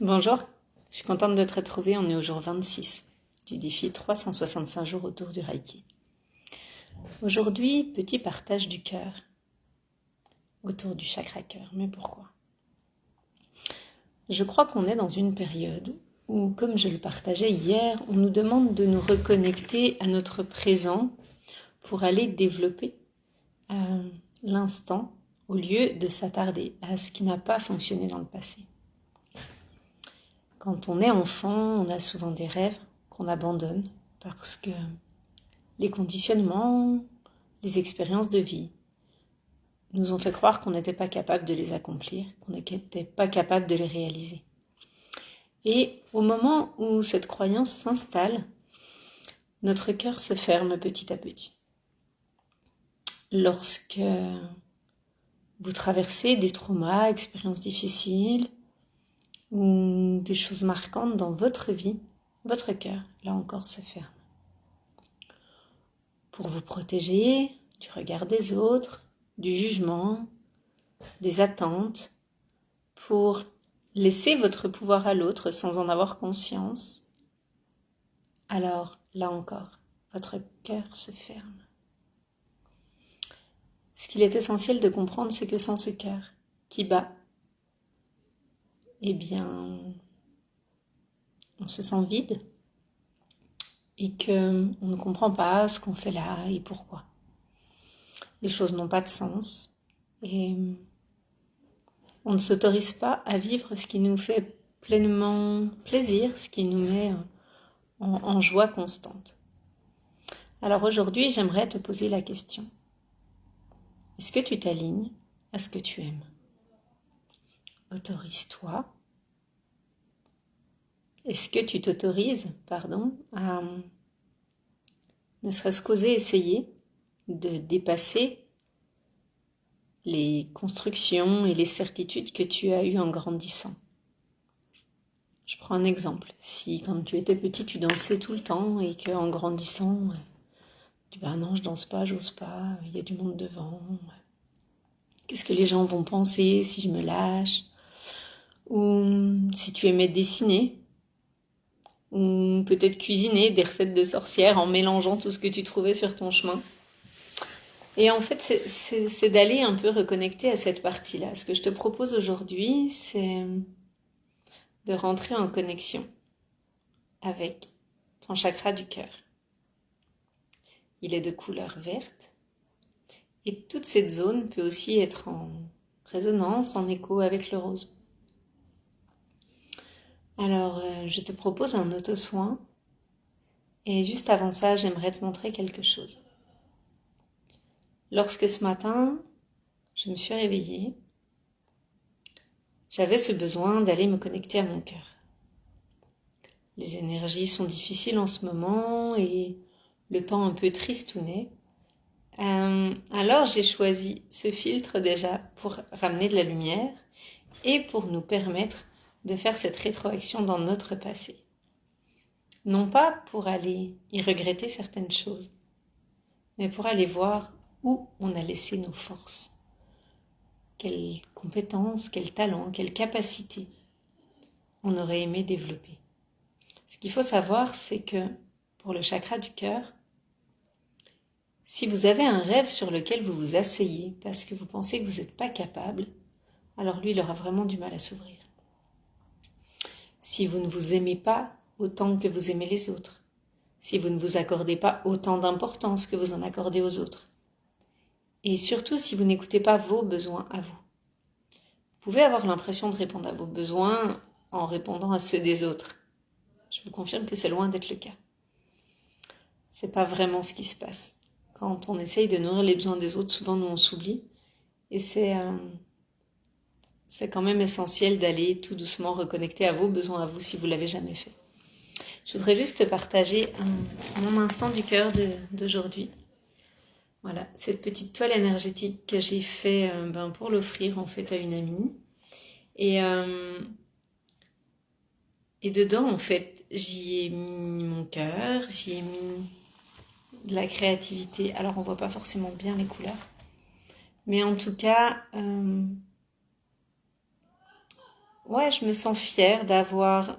Bonjour, je suis contente de te retrouver. On est au jour 26 du défi 365 jours autour du Reiki. Aujourd'hui, petit partage du cœur autour du chakra cœur. Mais pourquoi? Je crois qu'on est dans une période où, comme je le partageais hier, on nous demande de nous reconnecter à notre présent pour aller développer l'instant au lieu de s'attarder à ce qui n'a pas fonctionné dans le passé. Quand on est enfant, on a souvent des rêves qu'on abandonne parce que les conditionnements, les expériences de vie nous ont fait croire qu'on n'était pas capable de les accomplir, qu'on n'était pas capable de les réaliser. Et au moment où cette croyance s'installe, notre cœur se ferme petit à petit. Lorsque vous traversez des traumas, expériences difficiles ou des choses marquantes dans votre vie, votre cœur, là encore, se ferme. Pour vous protéger du regard des autres, du jugement, des attentes, pour laisser votre pouvoir à l'autre sans en avoir conscience, alors là encore, votre cœur se ferme. Ce qu'il est essentiel de comprendre, c'est que sans ce cœur qui bat, eh bien, on se sent vide et qu'on ne comprend pas ce qu'on fait là et pourquoi. Les choses n'ont pas de sens et on ne s'autorise pas à vivre ce qui nous fait pleinement plaisir, ce qui nous met en joie constante. Alors aujourd'hui, j'aimerais te poser la question. Est-ce que tu t'alignes à ce que tu aimes? Autorise-toi. Est-ce que tu t'autorises, à ne serait-ce qu'oser essayer de dépasser les constructions et les certitudes que tu as eues en grandissant? Je prends un exemple. Si quand tu étais petit, tu dansais tout le temps et qu'en grandissant, tu dis non, je danse pas, j'ose pas, il y a du monde devant. Qu'est-ce que les gens vont penser si je me lâche? Ou si tu aimais dessiner, ou peut-être cuisiner des recettes de sorcières en mélangeant tout ce que tu trouvais sur ton chemin. Et en fait, c'est d'aller un peu reconnecter à cette partie-là. Ce que je te propose aujourd'hui, c'est de rentrer en connexion avec ton chakra du cœur. Il est de couleur verte. Et toute cette zone peut aussi être en résonance, en écho avec le rose. Alors, je te propose un auto-soin. Et juste avant ça, j'aimerais te montrer quelque chose. Lorsque ce matin, je me suis réveillée, j'avais ce besoin d'aller me connecter à mon cœur. Les énergies sont difficiles en ce moment et le temps un peu tristounet. Alors j'ai choisi ce filtre déjà pour ramener de la lumière et pour nous permettre de faire cette rétroaction dans notre passé. Non pas pour aller y regretter certaines choses, mais pour aller voir où on a laissé nos forces. Quelles compétences, quels talents, quelles capacités on aurait aimé développer. Ce qu'il faut savoir, c'est que pour le chakra du cœur, si vous avez un rêve sur lequel vous vous asseyez parce que vous pensez que vous n'êtes pas capable, alors lui, il aura vraiment du mal à s'ouvrir. Si vous ne vous aimez pas autant que vous aimez les autres, si vous ne vous accordez pas autant d'importance que vous en accordez aux autres, et surtout si vous n'écoutez pas vos besoins à vous, vous pouvez avoir l'impression de répondre à vos besoins en répondant à ceux des autres. Je vous confirme que c'est loin d'être le cas. C'est pas vraiment ce qui se passe. Quand on essaye de nourrir les besoins des autres, souvent nous on s'oublie. Et c'est quand même essentiel d'aller tout doucement reconnecter à vos besoins à vous si vous ne l'avez jamais fait. Je voudrais juste te partager mon instant du cœur d'aujourd'hui. Voilà, cette petite toile énergétique que j'ai fait pour l'offrir en fait à une amie. Et dedans, en fait, j'y ai mis mon cœur, j'y ai mis de la créativité. Alors, on voit pas forcément bien les couleurs. Mais en tout cas, ouais, je me sens fière d'avoir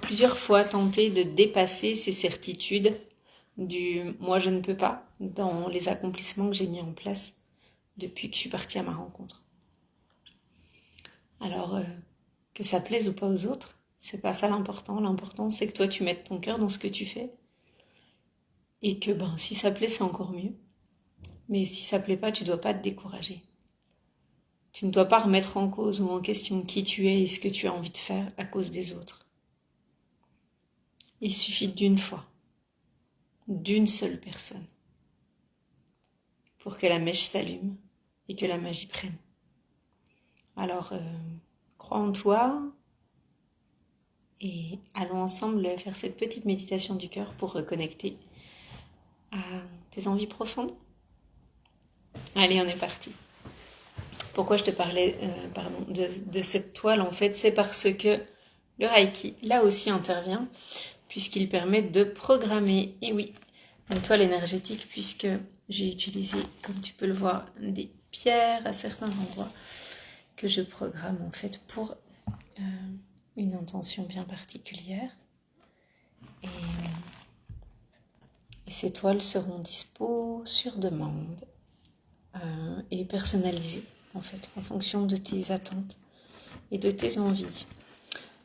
plusieurs fois tenté de dépasser ces certitudes du moi je ne peux pas dans les accomplissements que j'ai mis en place depuis que je suis partie à ma rencontre. Alors, que ça plaise ou pas aux autres, c'est pas ça l'important. L'important, c'est que toi, tu mettes ton cœur dans ce que tu fais. Et que, ben, si ça plaît, c'est encore mieux. Mais si ça plaît pas, tu dois pas te décourager. Tu ne dois pas remettre en cause ou en question qui tu es et ce que tu as envie de faire à cause des autres. Il suffit d'une fois, d'une seule personne, pour que la mèche s'allume et que la magie prenne. Alors, crois en toi et allons ensemble faire cette petite méditation du cœur pour reconnecter à tes envies profondes. Allez, on est parti. Pourquoi je te parlais de cette toile, en fait, c'est parce que le Reiki, là aussi, intervient, puisqu'il permet de programmer, et oui, une toile énergétique, puisque j'ai utilisé, comme tu peux le voir, des pierres à certains endroits que je programme, en fait, pour une intention bien particulière. Et ces toiles seront dispo sur demande et personnalisées, en fait, en fonction de tes attentes et de tes envies.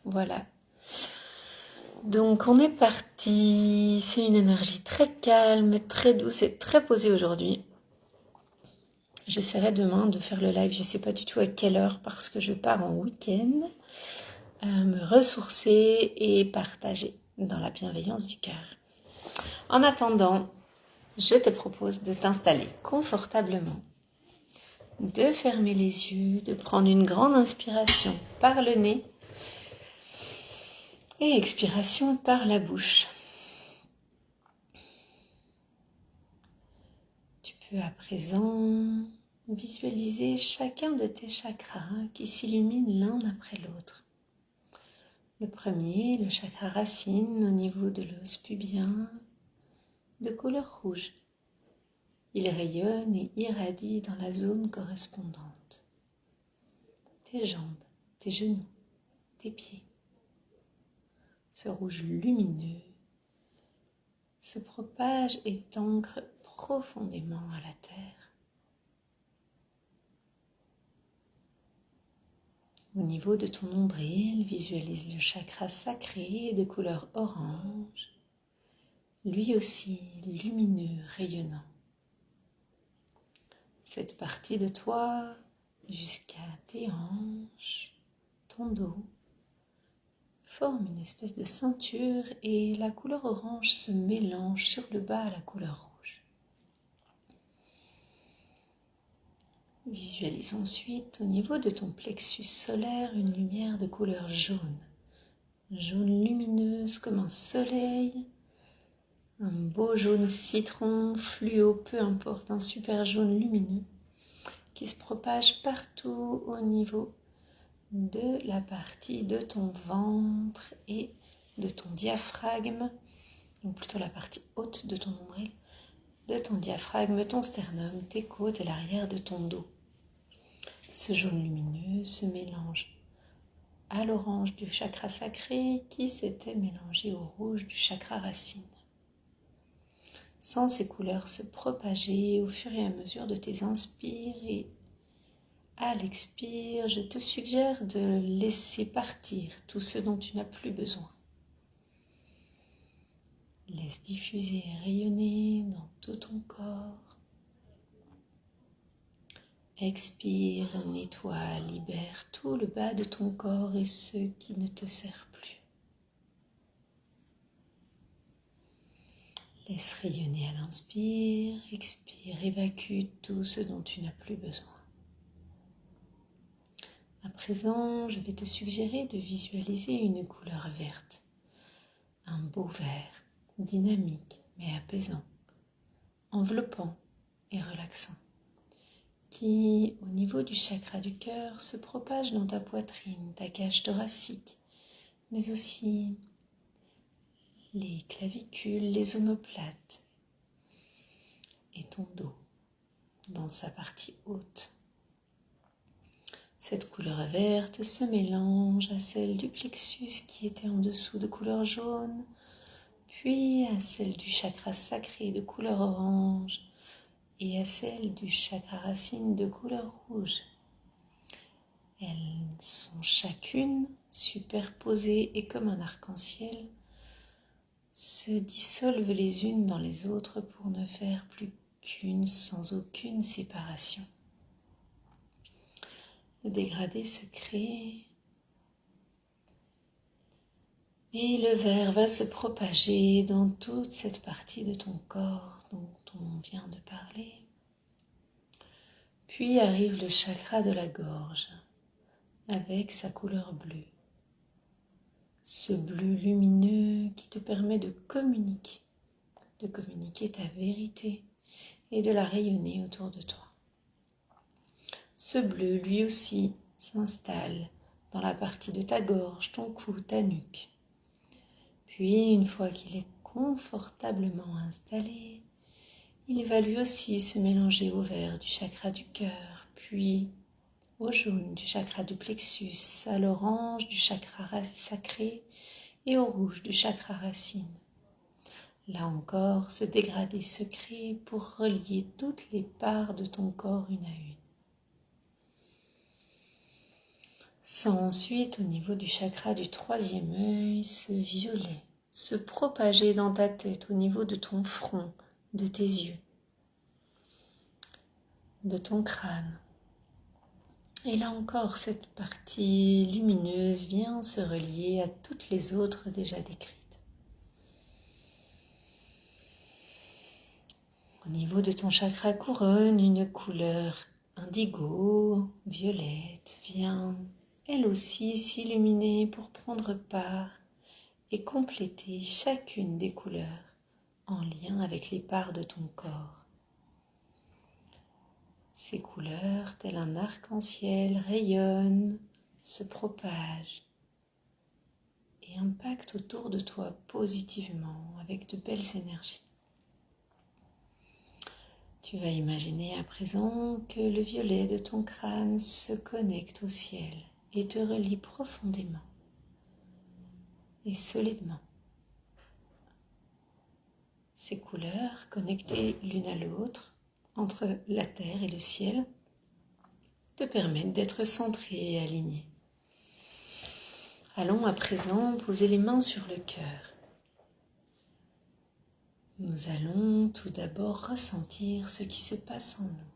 Voilà. Donc on est parti. C'est une énergie très calme, très douce et très posée aujourd'hui. J'essaierai demain de faire le live, je ne sais pas du tout à quelle heure parce que je pars en week-end. Me ressourcer et partager dans la bienveillance du cœur. En attendant, je te propose de t'installer confortablement, de fermer les yeux, de prendre une grande inspiration par le nez et expiration par la bouche. Tu peux à présent visualiser chacun de tes chakras qui s'illuminent l'un après l'autre. Le premier, le chakra racine au niveau de l'os pubien, de couleur rouge. Il rayonne et irradie dans la zone correspondante. Tes jambes, tes genoux, tes pieds. Ce rouge lumineux se propage et t'ancre profondément à la terre. Au niveau de ton nombril, visualise le chakra sacré de couleur orange, lui aussi lumineux, rayonnant. Cette partie de toi jusqu'à tes hanches, ton dos, forme une espèce de ceinture et la couleur orange se mélange sur le bas à la couleur rouge. Visualise ensuite au niveau de ton plexus solaire une lumière de couleur jaune. Jaune lumineuse comme un soleil, un beau jaune citron, fluo, peu importe, un super jaune lumineux qui se propage partout au niveau de la partie de ton ventre et de ton diaphragme, donc plutôt la partie haute de ton nombril, de ton diaphragme, ton sternum, tes côtes et l'arrière de ton dos. Ce jaune lumineux se mélange à l'orange du chakra sacré qui s'était mélangé au rouge du chakra racine. Sens ces couleurs se propager au fur et à mesure de tes inspires et à l'expire, je te suggère de laisser partir tout ce dont tu n'as plus besoin. Laisse diffuser et rayonner dans tout ton corps. Expire, nettoie, libère tout le bas de ton corps et ce qui ne te sert plus. Laisse rayonner à l'inspire, expire, évacue tout ce dont tu n'as plus besoin. À présent, je vais te suggérer de visualiser une couleur verte, un beau vert, dynamique mais apaisant, enveloppant et relaxant, qui, au niveau du chakra du cœur, se propage dans ta poitrine, ta cage thoracique, mais aussi les clavicules, les omoplates et ton dos dans sa partie haute. Cette couleur verte se mélange à celle du plexus qui était en dessous de couleur jaune, puis à celle du chakra sacré de couleur orange et à celle du chakra racine de couleur rouge. Elles sont chacune superposées et comme un arc-en-ciel se dissolvent les unes dans les autres pour ne faire plus qu'une sans aucune séparation. Le dégradé se crée et le vert va se propager dans toute cette partie de ton corps dont on vient de parler. Puis arrive le chakra de la gorge avec sa couleur bleue. Ce bleu lumineux qui te permet de communiquer ta vérité et de la rayonner autour de toi. Ce bleu, lui aussi, s'installe dans la partie de ta gorge, ton cou, ta nuque. Puis, une fois qu'il est confortablement installé, il va lui aussi se mélanger au vert du chakra du cœur, puis au jaune du chakra du plexus, à l'orange du chakra sacré et au rouge du chakra racine. Là encore, ce dégradé se crée pour relier toutes les parts de ton corps une à une. Sens ensuite au niveau du chakra du troisième œil ce violet se propager dans ta tête au niveau de ton front, de tes yeux, de ton crâne. Et là encore, cette partie lumineuse vient se relier à toutes les autres déjà décrites. Au niveau de ton chakra couronne, une couleur indigo, violette, vient elle aussi s'illuminer pour prendre part et compléter chacune des couleurs en lien avec les parts de ton corps. Ces couleurs, tel un arc-en-ciel, rayonnent, se propagent et impactent autour de toi positivement avec de belles énergies. Tu vas imaginer à présent que le violet de ton crâne se connecte au ciel et te relie profondément et solidement. Ces couleurs, connectées l'une à l'autre, entre la terre et le ciel, te permettent d'être centré et aligné. Allons à présent poser les mains sur le cœur. Nous allons tout d'abord ressentir ce qui se passe en nous.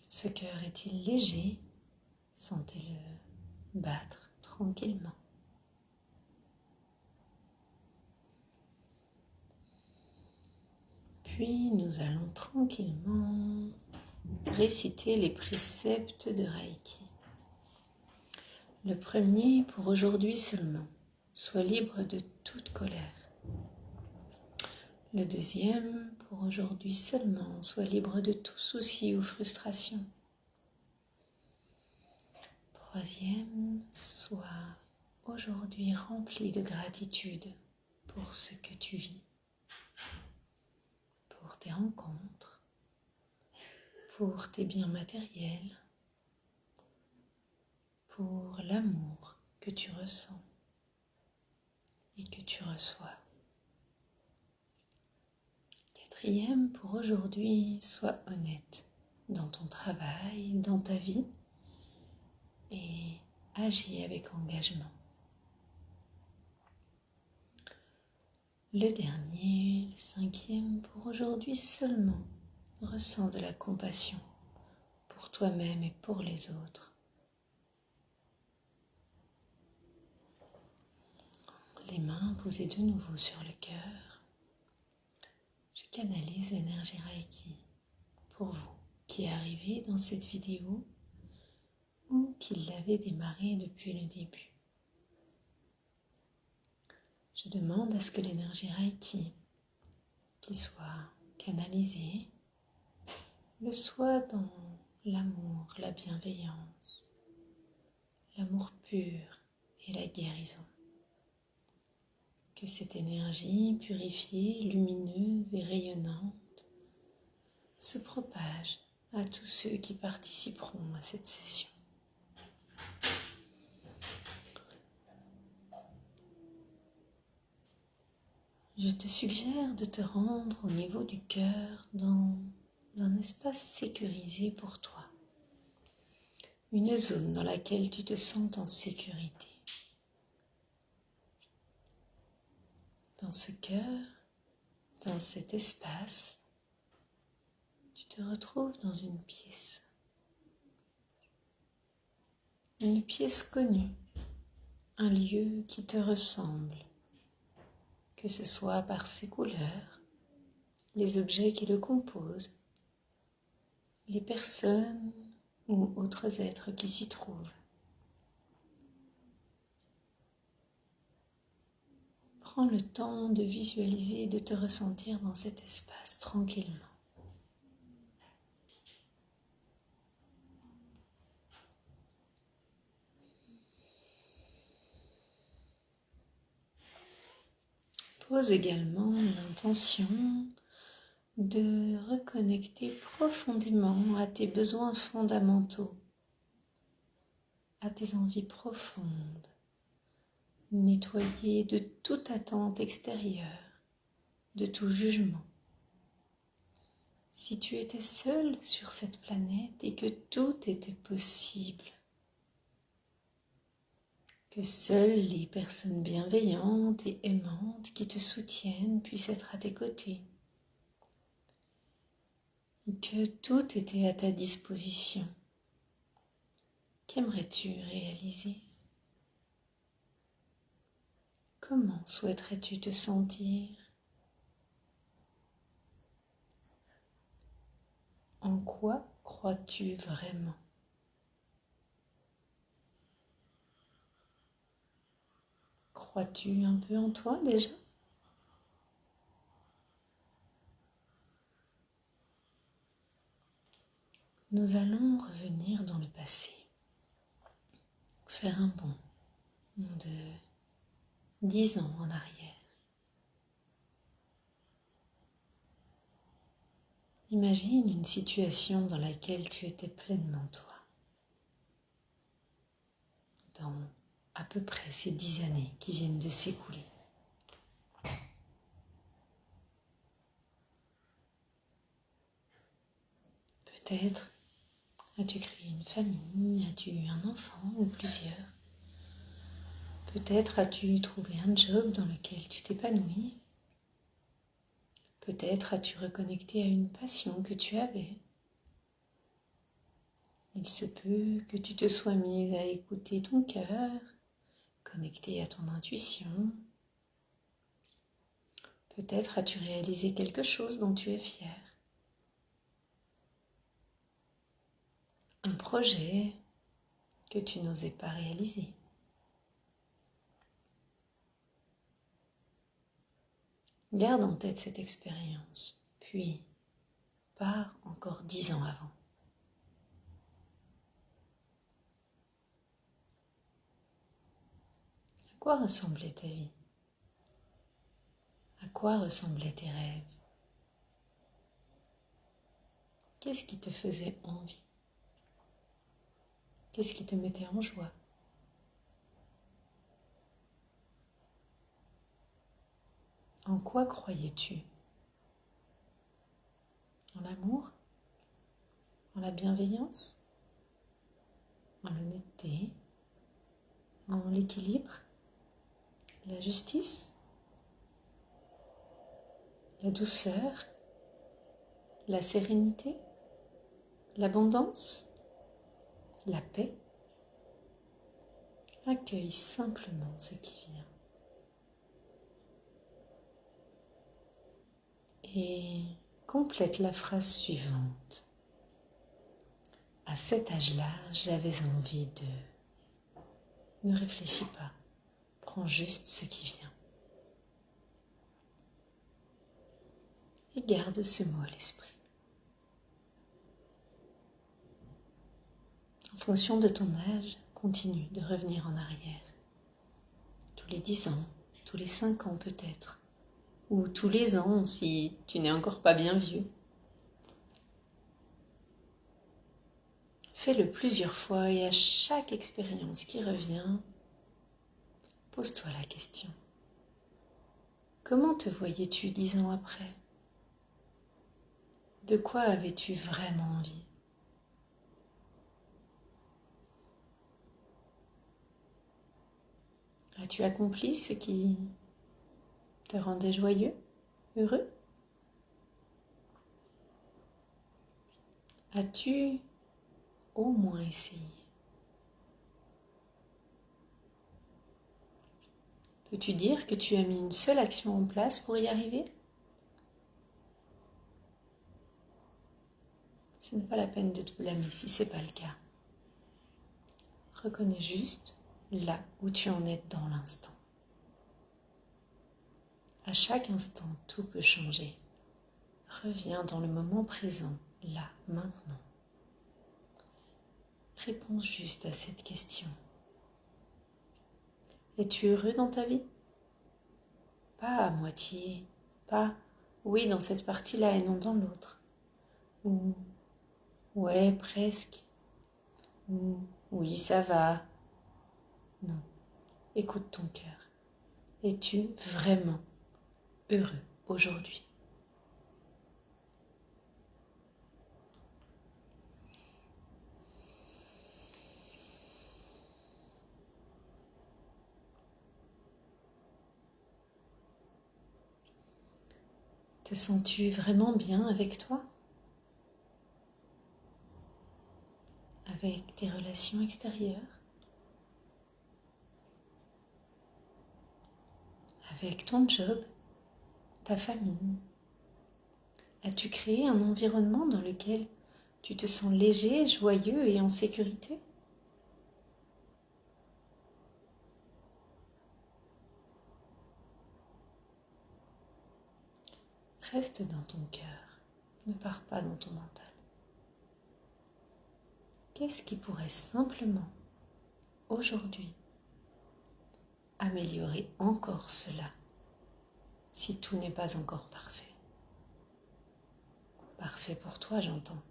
Ce cœur est-il léger? Sentez-le battre tranquillement. Puis nous allons tranquillement réciter les préceptes de Reiki. Le premier pour aujourd'hui seulement. Sois libre de toute colère. Le deuxième, pour aujourd'hui seulement, sois libre de tout souci ou frustration. Troisième, sois aujourd'hui rempli de gratitude pour ce que tu vis, pour tes rencontres, pour tes biens matériels, pour l'amour que tu ressens et que tu reçois. Quatrième, pour aujourd'hui, sois honnête dans ton travail, dans ta vie et agis avec engagement. Le dernier, le cinquième, pour aujourd'hui seulement, ressens de la compassion pour toi-même et pour les autres. Les mains posées de nouveau sur le cœur. Je canalise l'énergie Reiki pour vous qui arrivez dans cette vidéo ou qui l'avez démarré depuis le début. Je demande à ce que l'énergie Reiki qui soit canalisée le soit dans l'amour, la bienveillance, l'amour pur et la guérison. Que cette énergie purifiée, lumineuse et rayonnante se propage à tous ceux qui participeront à cette session. Je te suggère de te rendre au niveau du cœur dans un espace sécurisé pour toi. Une zone dans laquelle tu te sens en sécurité. Dans ce cœur, dans cet espace, tu te retrouves dans une pièce. Une pièce connue, un lieu qui te ressemble, que ce soit par ses couleurs, les objets qui le composent, les personnes ou autres êtres qui s'y trouvent. Prends le temps de visualiser et de te ressentir dans cet espace tranquillement. Pose également l'intention de reconnecter profondément à tes besoins fondamentaux, à tes envies profondes, nettoyer de toute attente extérieure, de tout jugement. Si tu étais seul sur cette planète et que tout était possible, que seules les personnes bienveillantes et aimantes qui te soutiennent puissent être à tes côtés, et que tout était à ta disposition, qu'aimerais-tu réaliser ? Comment souhaiterais-tu te sentir ? En quoi crois-tu vraiment ? Crois-tu un peu en toi déjà ? Nous allons revenir dans le passé, faire un bond de 10 ans en arrière. Imagine une situation dans laquelle tu étais pleinement toi, dans à peu près ces 10 années qui viennent de s'écouler. Peut-être as-tu créé une famille, as-tu eu un enfant ou plusieurs. Peut-être as-tu trouvé un job dans lequel tu t'épanouis. Peut-être as-tu reconnecté à une passion que tu avais. Il se peut que tu te sois mise à écouter ton cœur, connecté à ton intuition. Peut-être as-tu réalisé quelque chose dont tu es fier. Un projet que tu n'osais pas réaliser. Garde en tête cette expérience, puis pars encore 10 ans avant. À quoi ressemblait ta vie ? À quoi ressemblaient tes rêves ? Qu'est-ce qui te faisait envie ? Qu'est-ce qui te mettait en joie ? En quoi croyais-tu ? En l'amour ? En la bienveillance ? En l'honnêteté ? En l'équilibre ? La justice ? La douceur ? La sérénité ? L'abondance ? La paix ? Accueille simplement ce qui vient. Et complète la phrase suivante. À cet âge-là, j'avais envie de... Ne réfléchis pas, prends juste ce qui vient. Et garde ce mot à l'esprit. En fonction de ton âge, continue de revenir en arrière. Tous les 10 ans, tous les 5 ans peut-être, ou tous les ans si tu n'es encore pas bien vieux. Fais-le plusieurs fois et à chaque expérience qui revient, pose-toi la question. Comment te voyais-tu 10 ans après? De quoi avais-tu vraiment envie? As-tu accompli ce qui te rendait joyeux, heureux? As-tu au moins essayé? Peux-tu dire que tu as mis une seule action en place pour y arriver? Ce n'est pas la peine de te blâmer si ce n'est pas le cas. Reconnais juste là où tu en es dans l'instant. À chaque instant, tout peut changer. Reviens dans le moment présent, là, maintenant. Réponds juste à cette question. Es-tu heureux dans ta vie? Pas à moitié, pas oui dans cette partie-là et non dans l'autre. Ou ouais, presque. Ou oui, ça va. Non, écoute ton cœur. Es-tu vraiment heureux aujourd'hui? Te sens-tu vraiment bien avec toi? Avec tes relations extérieures? Avec ton job? Ta famille? As-tu créé un environnement dans lequel tu te sens léger, joyeux et en sécurité? Reste dans ton cœur, ne pars pas dans ton mental. Qu'est-ce qui pourrait simplement, aujourd'hui, améliorer encore cela, si tout n'est pas encore parfait? Parfait pour toi, j'entends,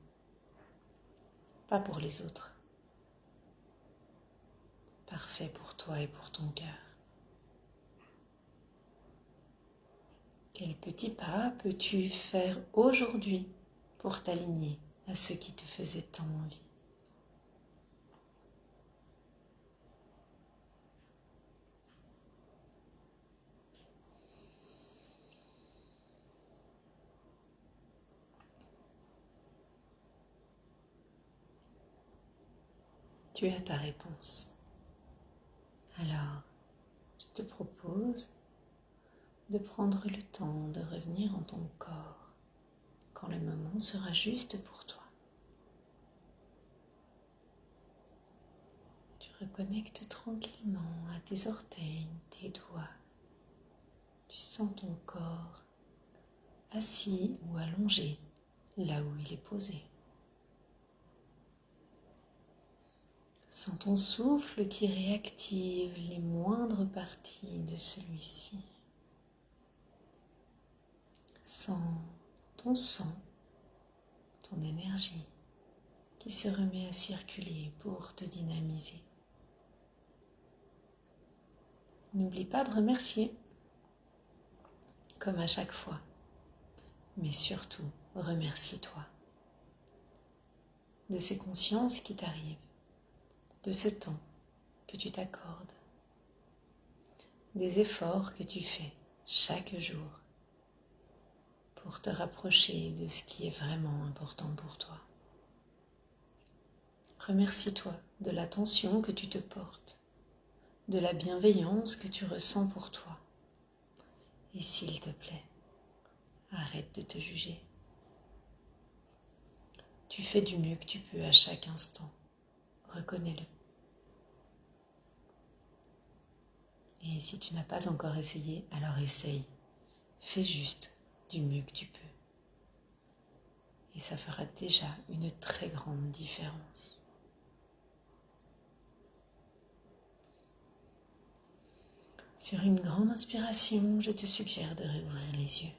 pas pour les autres. Parfait pour toi et pour ton cœur. Quel petit pas peux-tu faire aujourd'hui pour t'aligner à ce qui te faisait tant envie? Tu as ta réponse. Alors, je te propose de prendre le temps de revenir en ton corps quand le moment sera juste pour toi. Tu reconnectes tranquillement à tes orteils, tes doigts. Tu sens ton corps assis ou allongé là où il est posé. Sens ton souffle qui réactive les moindres parties de celui-ci. Sens ton sang, ton énergie qui se remet à circuler pour te dynamiser. N'oublie pas de remercier, comme à chaque fois, mais surtout remercie-toi de ces consciences qui t'arrivent, de ce temps que tu t'accordes, des efforts que tu fais chaque jour pour te rapprocher de ce qui est vraiment important pour toi. Remercie-toi de l'attention que tu te portes, de la bienveillance que tu ressens pour toi. Et s'il te plaît, arrête de te juger. Tu fais du mieux que tu peux à chaque instant. Reconnais-le. Et si tu n'as pas encore essayé, alors essaye. Fais juste du mieux que tu peux. Et ça fera déjà une très grande différence. Sur une grande inspiration, je te suggère de réouvrir les yeux.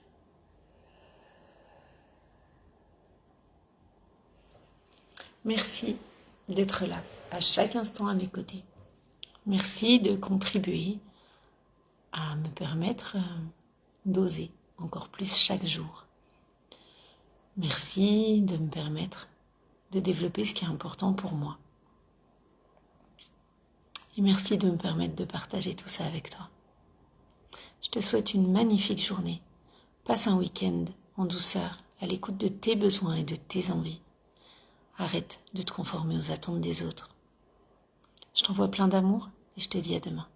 Merci d'être là, à chaque instant à mes côtés. Merci de contribuer à me permettre d'oser encore plus chaque jour. Merci de me permettre de développer ce qui est important pour moi. Et merci de me permettre de partager tout ça avec toi. Je te souhaite une magnifique journée. Passe un week-end en douceur, à l'écoute de tes besoins et de tes envies. Arrête de te conformer aux attentes des autres. Je t'envoie plein d'amour et je te dis à demain.